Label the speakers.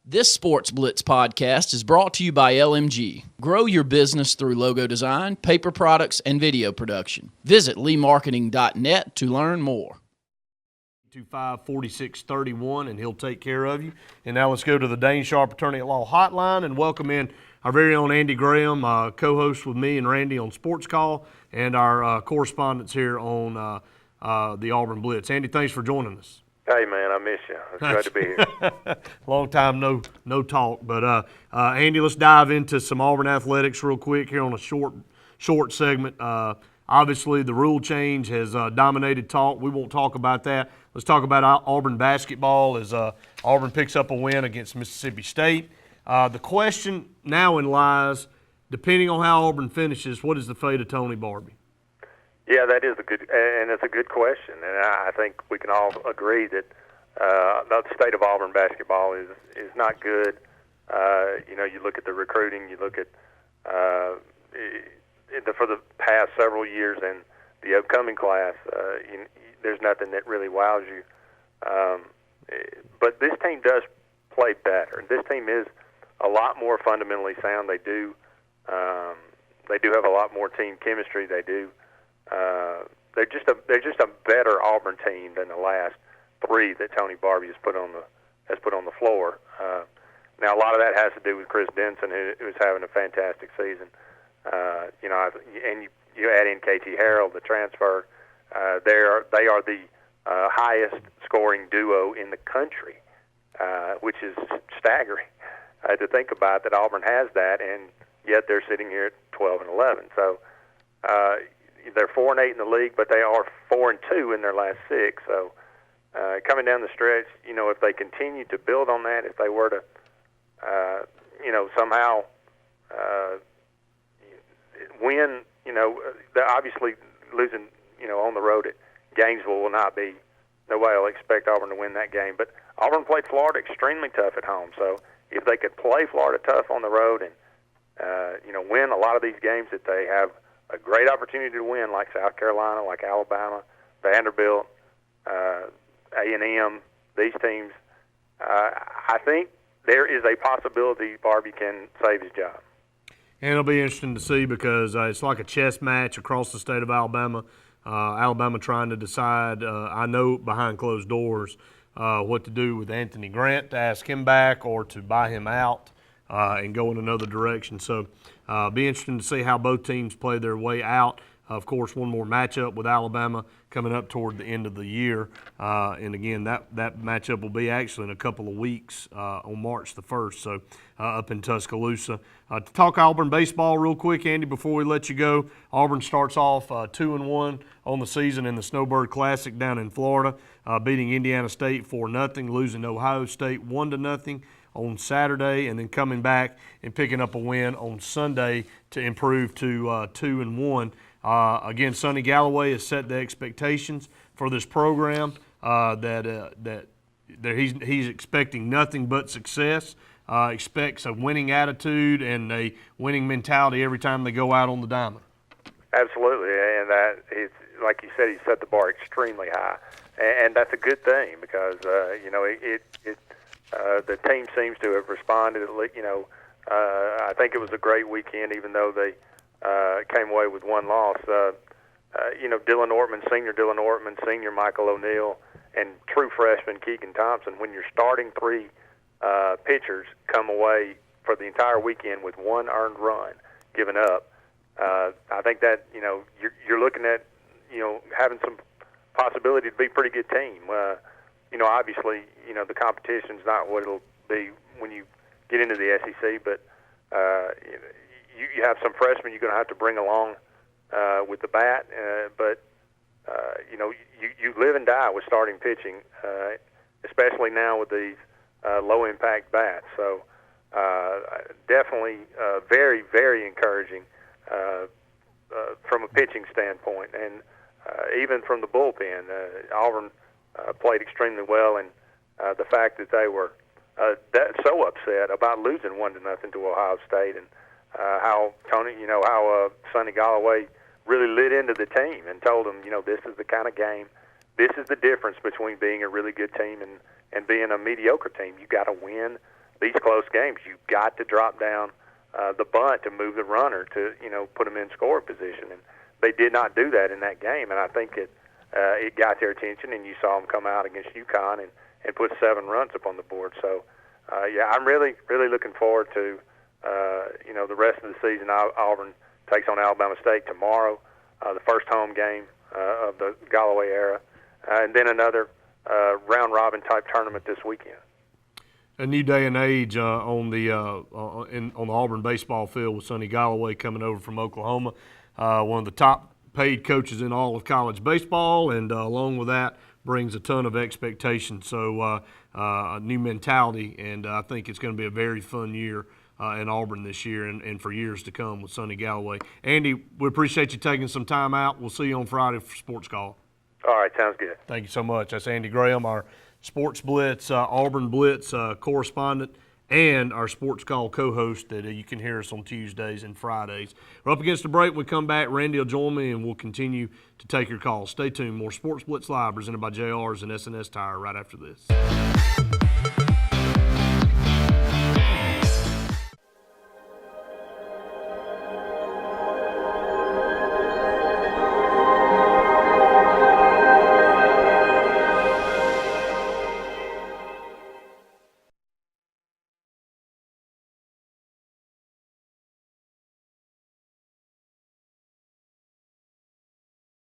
Speaker 1: This Sportz Blitz podcast is brought to you by LMG. Grow your business through logo design, paper products, and video production. Visit leemarketing.net to learn more.
Speaker 2: 225-4631, and he'll take care of you. And now let's go to the Dane Sharp Attorney at Law Hotline and welcome in our very own Andy Graham, co-host with me and Randy on Sports Call, and our correspondents here on the Auburn Blitz. Andy, thanks for joining us.
Speaker 3: Hey, man, I miss you. It's glad to be here.
Speaker 2: Long time no talk. But, Andy, let's dive into some Auburn Athletics real quick here on a short segment. Obviously, the rule change has dominated talk. We won't talk about that. Let's talk about Auburn basketball as Auburn picks up a win against Mississippi State. The question now lies, depending on how Auburn finishes, what is the fate of Tony Barbie?
Speaker 3: Yeah, that is it's a good question, and I think we can all agree that the state of Auburn basketball is not good. You look at the recruiting, you look at for the past several years and the upcoming class. There's nothing that really wows you. But this team does play better. This team is a lot more fundamentally sound. They do have a lot more team chemistry. They do. They're just a better Auburn team than the last three that Tony Barbie has put on the floor. Now a lot of that has to do with Chris Denson, who's having a fantastic season. And you add in KT Harrell, the transfer. They are the highest scoring duo in the country, which is staggering to think about that Auburn has that, and yet they're sitting here at 12-11. So. They're 4-8 in the league, but they are 4-2 in their last six. So coming down the stretch, if they continue to build on that, if they were to, somehow win, they're obviously losing, on the road at Gainesville will not be. Nobody will expect Auburn to win that game. But Auburn played Florida extremely tough at home. So if they could play Florida tough on the road and win a lot of these games that they have a great opportunity to win, like South Carolina, like Alabama, Vanderbilt, A&M, these teams, I think there is a possibility Barbie can save his job.
Speaker 2: And it'll be interesting to see because it's like a chess match across the state of Alabama. Alabama trying to decide, I know behind closed doors, what to do with Anthony Grant, to ask him back or to buy him out and go in another direction. So be interesting to see how both teams play their way out. Of course, one more matchup with Alabama coming up toward the end of the year. And again, that matchup will be actually in a couple of weeks on March the 1st, so up in Tuscaloosa. To talk Auburn baseball real quick, Andy, before we let you go, Auburn starts off 2-1 on the season in the Snowbird Classic down in Florida, beating Indiana State 4-0, losing to Ohio State 1-0 on Saturday, and then coming back and picking up a win on Sunday to improve to 2-1. Again, Sonny Galloway has set the expectations for this program that he's expecting nothing but success. Expects a winning attitude and a winning mentality every time they go out on the diamond.
Speaker 3: Absolutely, and that it's like you said, he set the bar extremely high, and that's a good thing because the team seems to have responded. I think it was a great weekend, even though they came away with one loss. Dylan Ortman, senior Michael O'Neal, and true freshman Keegan Thompson. When your starting three pitchers come away for the entire weekend with one earned run given up, I think that you're looking at having some possibility to be a pretty good team. Obviously, the competition's not what it'll be when you get into the SEC, but you have some freshmen you're going to have to bring along with the bat, but you live and die with starting pitching, especially now with these low-impact bats. So definitely very, very encouraging from a pitching standpoint, and even from the bullpen. Auburn played extremely well, and the fact that they were so upset about losing 1-0 to Ohio State, and how Sonny Galloway really lit into the team and told them, this is the kind of game, this is the difference between being a really good team and being a mediocre team. You got to win these close games, you've got to drop down the bunt to move the runner to, put them in score position. And they did not do that in that game, and I think it got their attention, and you saw them come out against UConn and put 7 runs up on the board. So, I'm really, really looking forward to, the rest of the season. Auburn takes on Alabama State tomorrow, the first home game of the Galloway era, and then another round-robin type tournament this weekend.
Speaker 2: A new day and age on the Auburn baseball field with Sonny Galloway coming over from Oklahoma, one of the top paid coaches in all of college baseball, and along with that brings a ton of expectation. So a new mentality, and I think it's going to be a very fun year in Auburn this year and for years to come with Sonny Galloway. Andy, we appreciate you taking some time out. We'll see you on Friday for Sports Call.
Speaker 3: All right, sounds good.
Speaker 2: Thank you so much. That's Andy Graham, our Sportz Blitz, Auburn Blitz correspondent, and our Sports Call co-host that you can hear us on Tuesdays and Fridays. We're up against the break. When we come back, Randy will join me, and we'll continue to take your calls. Stay tuned. More Sportz Blitz Live presented by JR's and SNS Tire right after this.